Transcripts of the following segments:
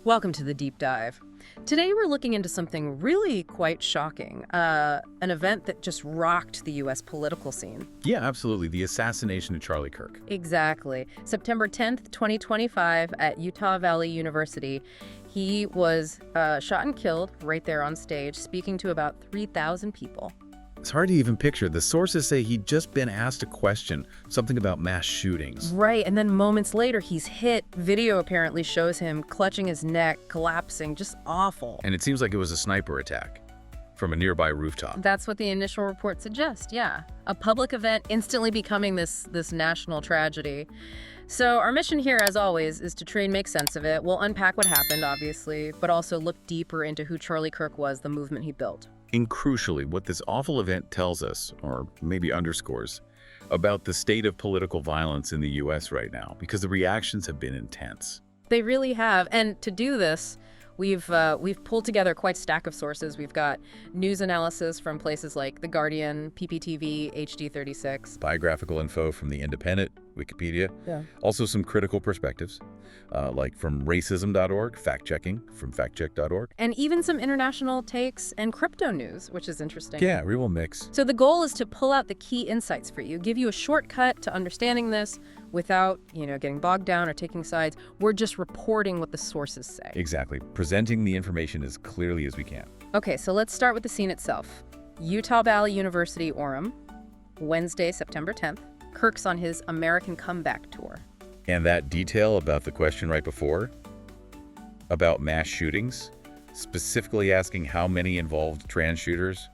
Welcome to the deep dive. Today we're looking into something really quite shocking, an event that just rocked the U.S. political scene. Yeah, absolutely. The assassination of Charlie Kirk. Exactly. September 10th, 2025 at Utah Valley University. He was shot and killed right there on stage, speaking to about 3,000 people. It's hard to even picture. The sources say he'd just been asked a question, something about mass shootings. Right, and then moments later, he's hit. Video apparently shows him clutching his neck, collapsing, just awful. And it seems like it was a sniper attack from a nearby rooftop. That's what the initial report suggests, yeah. A public event instantly becoming this national tragedy. So our mission here, as always, is to try and make sense of it. We'll unpack what happened, obviously, but also look deeper into who Charlie Kirk was, the movement he built. And crucially, what this awful event tells us, or maybe underscores, about the state of political violence in the U.S. right now, because the reactions have been intense. They really have. And to do this, we've pulled together quite a stack of sources. We've got news analysis from places like The Guardian, PPTV, HD36. Biographical info from The Independent, Wikipedia. Yeah. Also some critical perspectives, like from racism.org, fact-checking from factcheck.org. And even some international takes and crypto news, which is interesting. Yeah, real mix. So the goal is to pull out the key insights for you, give you a shortcut to understanding this without, getting bogged down or taking sides. We're just reporting what the sources say. Exactly. Presenting the information as clearly as we can. Okay, so let's start with the scene itself. Utah Valley University, Orem, Wednesday, September 10th. Kirk's on his American Comeback Tour. And that detail about the question right before, about mass shootings, specifically asking how many involved trans shooters,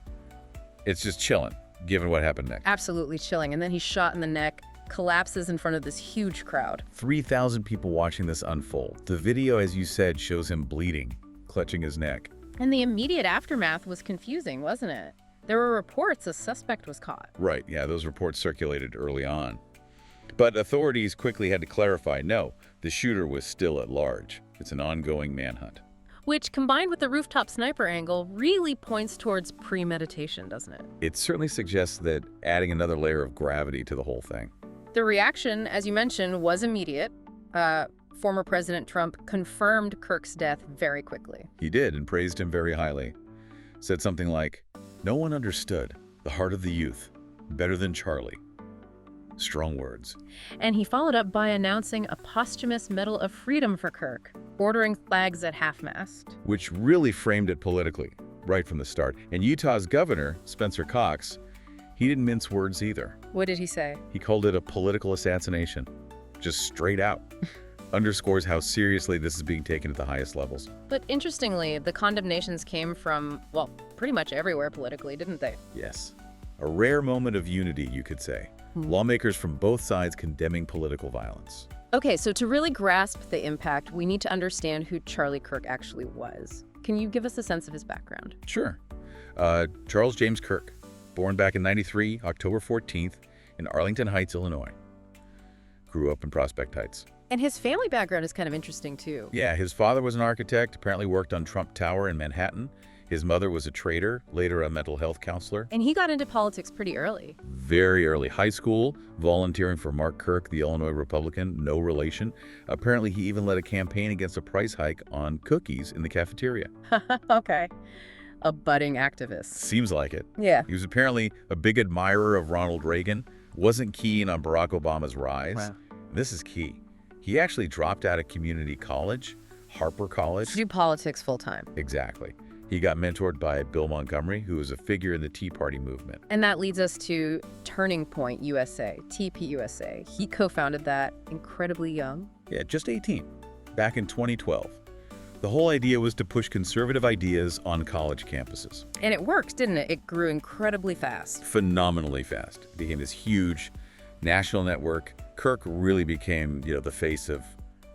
it's just chilling, given what happened next. Absolutely chilling. And then he's shot in the neck, collapses in front of this huge crowd. 3,000 people watching this unfold. The video, as you said, shows him bleeding, clutching his neck. And the immediate aftermath was confusing, wasn't it? There were reports a suspect was caught. Right, yeah, those reports circulated early on. But authorities quickly had to clarify, no, the shooter was still at large. It's an ongoing manhunt. Which, combined with the rooftop sniper angle, really points towards premeditation, doesn't it? It certainly suggests that adding another layer of gravity to the whole thing. The reaction, as you mentioned, was immediate. Former President Trump confirmed Kirk's death very quickly. He did, and praised him very highly. Said something like, "No one understood the heart of the youth better than Charlie." Strong words. And he followed up by announcing a posthumous Medal of Freedom for Kirk, ordering flags at half-mast. Which really framed it politically, right from the start. And Utah's governor, Spencer Cox, he didn't mince words either. What did he say? He called it a political assassination. Just straight out. Underscores how seriously this is being taken at the highest levels. But interestingly, the condemnations came from, well, pretty much everywhere politically, didn't they? Yes. A rare moment of unity, you could say. Lawmakers from both sides condemning political violence. Okay, so to really grasp the impact, we need to understand who Charlie Kirk actually was. Can you give us a sense of his background? Sure. Charles James Kirk, born back in '93, October 14th, in Arlington Heights, Illinois. Grew up in Prospect Heights. And his family background is kind of interesting, too. Yeah, his father was an architect, apparently worked on Trump Tower in Manhattan. His mother was a trader, later a mental health counselor. And he got into politics pretty early. Very early. High school, volunteering for Mark Kirk, the Illinois Republican, no relation. Apparently, he even led a campaign against a price hike on cookies in the cafeteria. Okay. A budding activist. Seems like it. Yeah. He was apparently a big admirer of Ronald Reagan, wasn't keen on Barack Obama's rise. Wow. This is key. He actually dropped out of community college, Harper College. To do politics full-time. Exactly. He got mentored by Bill Montgomery, who was a figure in the Tea Party movement. And that leads us to Turning Point USA, TPUSA. He co-founded that incredibly young. Yeah, just 18, back in 2012. The whole idea was to push conservative ideas on college campuses. And it worked, didn't it? It grew incredibly fast. Phenomenally fast. It became this huge national network. Kirk really became, the face of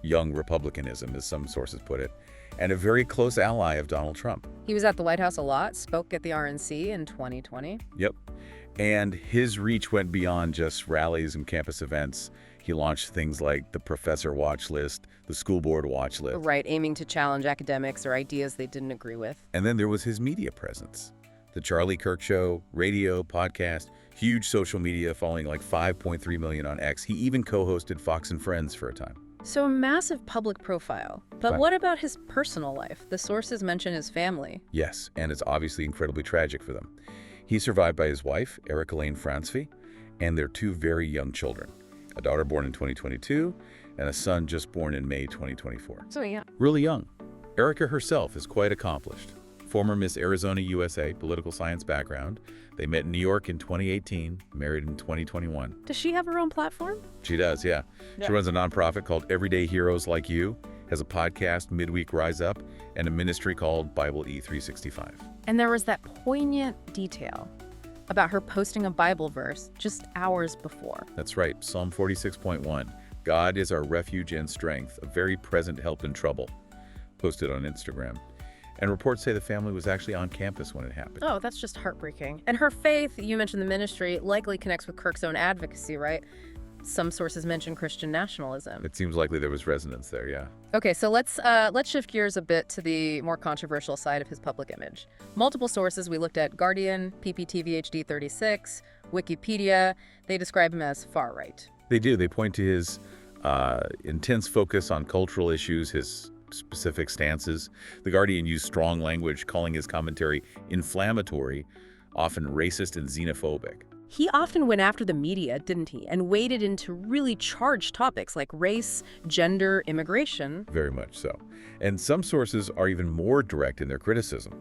young republicanism, as some sources put it, and a very close ally of Donald Trump. He was at the White House a lot, spoke at the RNC in 2020. Yep. And his reach went beyond just rallies and campus events. He launched things like the Professor Watch List, the School Board Watch List. Right, aiming to challenge academics or ideas they didn't agree with. And then there was his media presence. The Charlie Kirk Show, radio, podcast, huge social media following like 5.3 million on X. He even co-hosted Fox and Friends for a time. So a massive public profile. But Right. what about his personal life? The sources mention his family. Yes, and it's obviously incredibly tragic for them. He's survived by his wife, Erica Lane Francevy, and their two very young children, a daughter born in 2022 and a son just born in May 2024. So yeah. Really young. Erica herself is quite accomplished. Former Miss Arizona USA, political science background. They met in New York in 2018, married in 2021. Does she have her own platform? She does, yeah. She runs a nonprofit called Everyday Heroes Like You, has a podcast, Midweek Rise Up, and a ministry called Bible E365. And there was that poignant detail about her posting a Bible verse just hours before. That's right, Psalm 46.1. God is our refuge and strength, a very present help in trouble. Posted on Instagram. And reports say the family was actually on campus when it happened. Oh, that's just heartbreaking. And her faith, you mentioned the ministry, likely connects with Kirk's own advocacy, right? Some sources mention Christian nationalism. It seems likely there was resonance there, yeah. Okay, so let's shift gears a bit to the more controversial side of his public image. Multiple sources we looked at: Guardian, PPTVHD 36, Wikipedia. They describe him as far right. They do. They point to his intense focus on cultural issues, his specific stances. The Guardian used strong language, calling his commentary inflammatory, often racist and xenophobic. He often went after the media, didn't he? And waded into really charged topics like race, gender, immigration. Very much so. And some sources are even more direct in their criticism.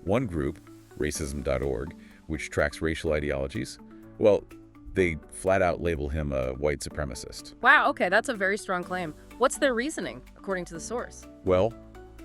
One group, racism.org, which tracks racial ideologies, well, they flat out label him a white supremacist. Wow, okay, that's a very strong claim. What's their reasoning, according to the source? Well,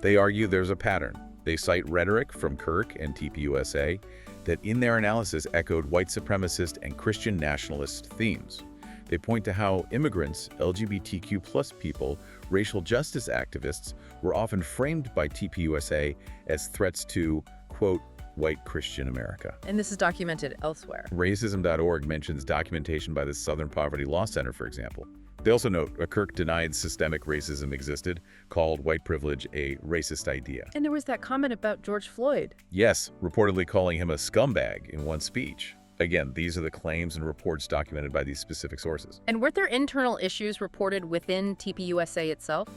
they argue there's a pattern. They cite rhetoric from Kirk and TPUSA that in their analysis echoed white supremacist and Christian nationalist themes. They point to how immigrants, LGBTQ+ people, racial justice activists were often framed by TPUSA as threats to, quote, white Christian America. And this is documented elsewhere. Racism.org mentions documentation by the Southern Poverty Law Center, for example. They also note a Kirk denied systemic racism existed, called white privilege a racist idea. And there was that comment about George Floyd. Yes, reportedly calling him a scumbag in one speech. Again, these are the claims and reports documented by these specific sources. And weren't there internal issues reported within TPUSA itself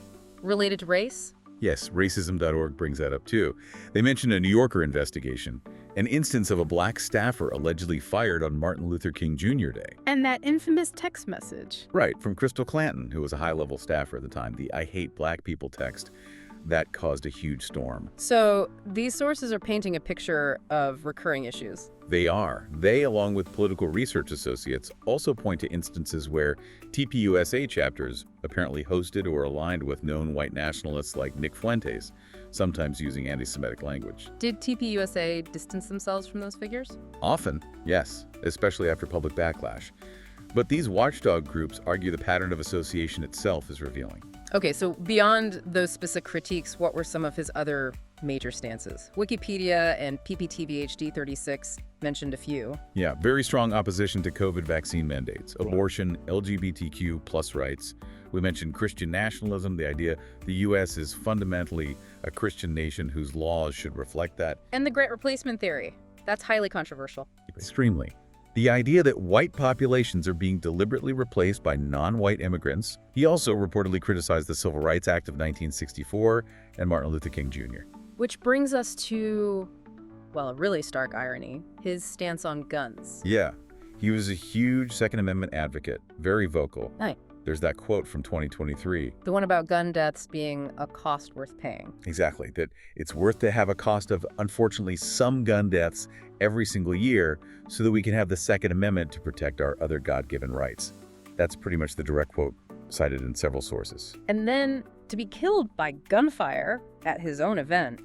related to race? Yes, racism.org brings that up too. They mention a New Yorker investigation, an instance of a black staffer allegedly fired on Martin Luther King Jr. Day. And that infamous text message. Right, from Crystal Clanton, who was a high-level staffer at the time, the "I hate black people" text. That caused a huge storm. So these sources are painting a picture of recurring issues. They are. They, along with political research associates, also point to instances where TPUSA chapters apparently hosted or aligned with known white nationalists like Nick Fuentes, sometimes using anti-Semitic language. Did TPUSA distance themselves from those figures? Often, yes, especially after public backlash. But these watchdog groups argue the pattern of association itself is revealing. Okay, so beyond those specific critiques, what were some of his other major stances? Wikipedia and PPTVHD 36 mentioned a few. Yeah, very strong opposition to COVID vaccine mandates, abortion, LGBTQ+ rights. We mentioned Christian nationalism, the idea the U.S. is fundamentally a Christian nation whose laws should reflect that. And the Great Replacement Theory. That's highly controversial. Extremely. The idea that white populations are being deliberately replaced by non-white immigrants. He also reportedly criticized the Civil Rights Act of 1964 and Martin Luther King Jr. Which brings us to, well, a really stark irony, his stance on guns. Yeah, he was a huge Second Amendment advocate, very vocal. Right. There's that quote from 2023. The one about gun deaths being a cost worth paying. Exactly, that it's worth to have a cost of, unfortunately, some gun deaths every single year so that we can have the Second Amendment to protect our other God-given rights. That's pretty much the direct quote cited in several sources. And then to be killed by gunfire at his own event,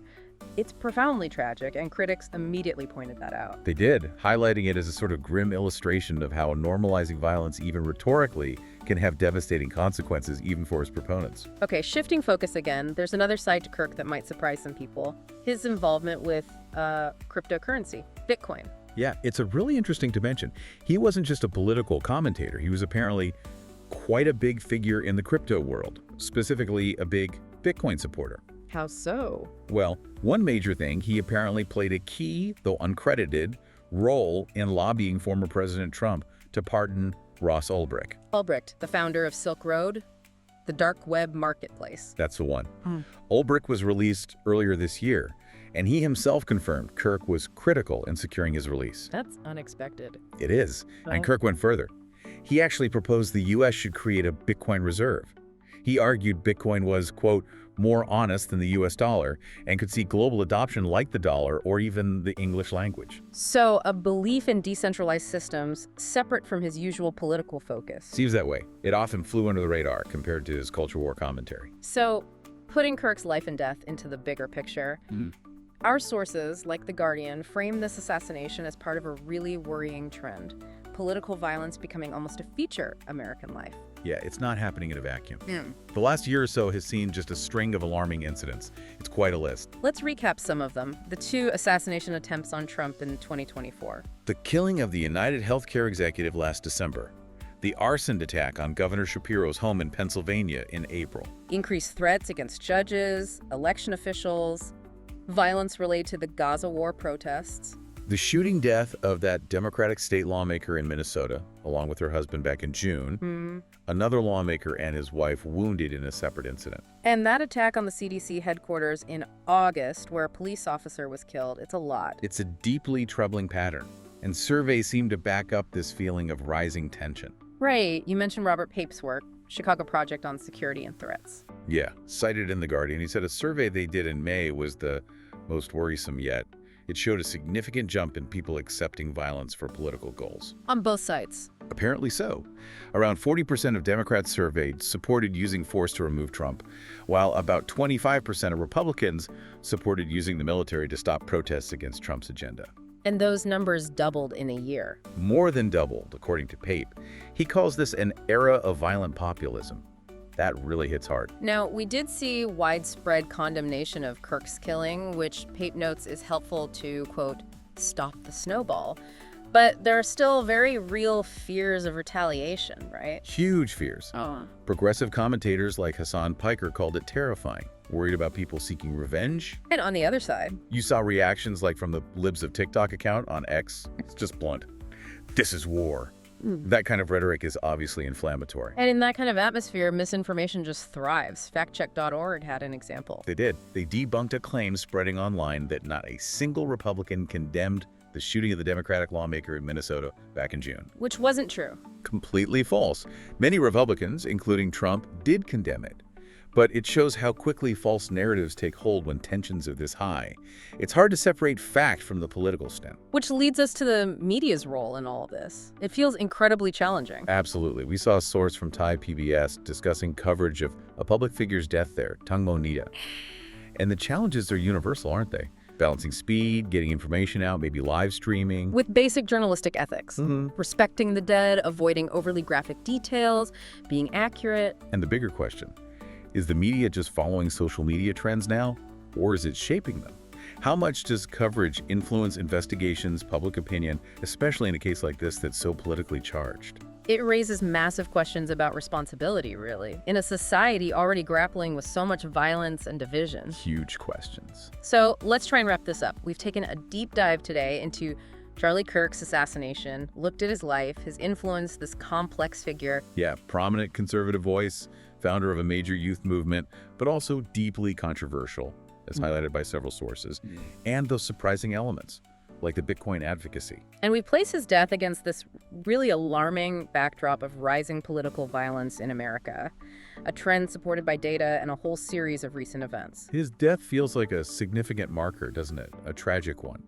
it's profoundly tragic, and critics immediately pointed that out. They did, highlighting it as a sort of grim illustration of how normalizing violence, even rhetorically, can have devastating consequences even for his proponents. Okay, shifting focus again, there's another side to Kirk that might surprise some people. His involvement with cryptocurrency, Bitcoin. Yeah, it's a really interesting dimension. He wasn't just a political commentator. He was apparently quite a big figure in the crypto world, specifically a big Bitcoin supporter. How so? Well, one major thing, he apparently played a key, though uncredited, role in lobbying former President Trump to pardon Ross Ulbricht. Ulbricht, the founder of Silk Road. the dark web marketplace. That's the one. Ulbricht was released earlier this year, and he himself confirmed Kirk was critical in securing his release. That's unexpected. It is. Well- And Kirk went further. He actually proposed the U.S. should create a Bitcoin reserve. He argued Bitcoin was, quote, more honest than the U.S. dollar and could see global adoption like the dollar or even the English language. So a belief in decentralized systems separate from his usual political focus. Seems that way. It often flew under the radar compared to his culture war commentary. So putting Kirk's life and death into the bigger picture, our sources, like The Guardian, frame this assassination as part of a really worrying trend. Political violence becoming almost a feature of American life. Yeah, it's not happening in a vacuum. The last year or so has seen just a string of alarming incidents. It's quite a list. Let's recap some of them. The 2 assassination attempts on Trump in 2024. The killing of the United Healthcare executive last December. The arson attack on Governor Shapiro's home in Pennsylvania in April. Increased threats against judges, election officials, violence related to the Gaza war protests. The shooting death of that Democratic state lawmaker in Minnesota, along with her husband back in June. Another lawmaker and his wife wounded in a separate incident. And that attack on the CDC headquarters in August, where a police officer was killed. It's a lot. It's a deeply troubling pattern, and surveys seem to back up this feeling of rising tension. Right. You mentioned Robert Pape's work, Chicago Project on Security and Threats. Yeah, cited in The Guardian. He said a survey they did in May was the most worrisome yet. It showed a significant jump in people accepting violence for political goals. On both sides. Apparently so. Around 40% of Democrats surveyed supported using force to remove Trump, while about 25% of Republicans supported using the military to stop protests against Trump's agenda. And those numbers doubled in a year. More than doubled, according to Pape. He calls this an era of violent populism. That really hits hard. Now, we did see widespread condemnation of Kirk's killing, which Pape notes is helpful to, quote, stop the snowball. But there are still very real fears of retaliation, right? Huge fears. Progressive commentators like Hassan Piker called it terrifying, worried about people seeking revenge. And on the other side, You saw reactions like from the Libs of TikTok account on X. It's just blunt. This is war. That kind of rhetoric is obviously inflammatory. and in that kind of atmosphere, misinformation just thrives. Factcheck.org had an example. They did. They debunked a claim spreading online that not a single Republican condemned the shooting of the Democratic lawmaker in Minnesota back in June. Which wasn't true. Completely false. Many Republicans, including Trump, did condemn it. But it shows how quickly false narratives take hold when tensions are this high. It's hard to separate fact from the political stem. Which leads us to the media's role in all of this. It feels incredibly challenging. Absolutely. We saw a source from Thai PBS discussing coverage of a public figure's death there, Tungmo Nida. And the challenges are universal, aren't they? Balancing speed, getting information out, maybe live streaming. With basic journalistic ethics. Respecting the dead, avoiding overly graphic details, being accurate. And the bigger question, is the media just following social media trends now, or is it shaping them? How much does coverage influence investigations, public opinion, especially in a case like this that's so politically charged? It raises massive questions about responsibility, really, in a society already grappling with so much violence and division. Huge questions. So let's try and wrap this up. We've taken a deep dive today into Charlie Kirk's assassination, looked at his life, his influence, this complex figure. Yeah, prominent conservative voice, founder of a major youth movement, but also deeply controversial, as highlighted by several sources, and those surprising elements, like the Bitcoin advocacy. And we place his death against this really alarming backdrop of rising political violence in America, a trend supported by data and a whole series of recent events. His death feels like a significant marker, doesn't it? A tragic one.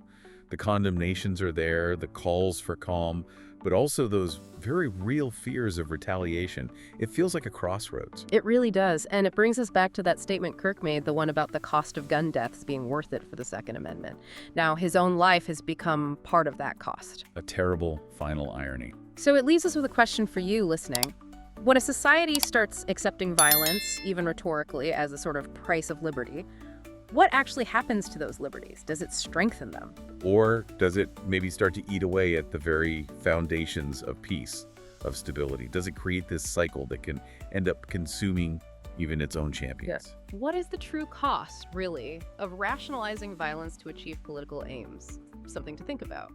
The condemnations are there, the calls for calm, but also those very real fears of retaliation. It feels like a crossroads. It really does, and it brings us back to that statement Kirk made, the one about the cost of gun deaths being worth it for the Second Amendment. Now, his own life has become part of that cost. A terrible final irony. So it leaves us with a question for you listening. When a society starts accepting violence, even rhetorically, as a sort of price of liberty, what actually happens to those liberties? Does it strengthen them? Or does it maybe start to eat away at the very foundations of peace, of stability? Does it create this cycle that can end up consuming even its own champions? What is the true cost, really, of rationalizing violence to achieve political aims? Something to think about.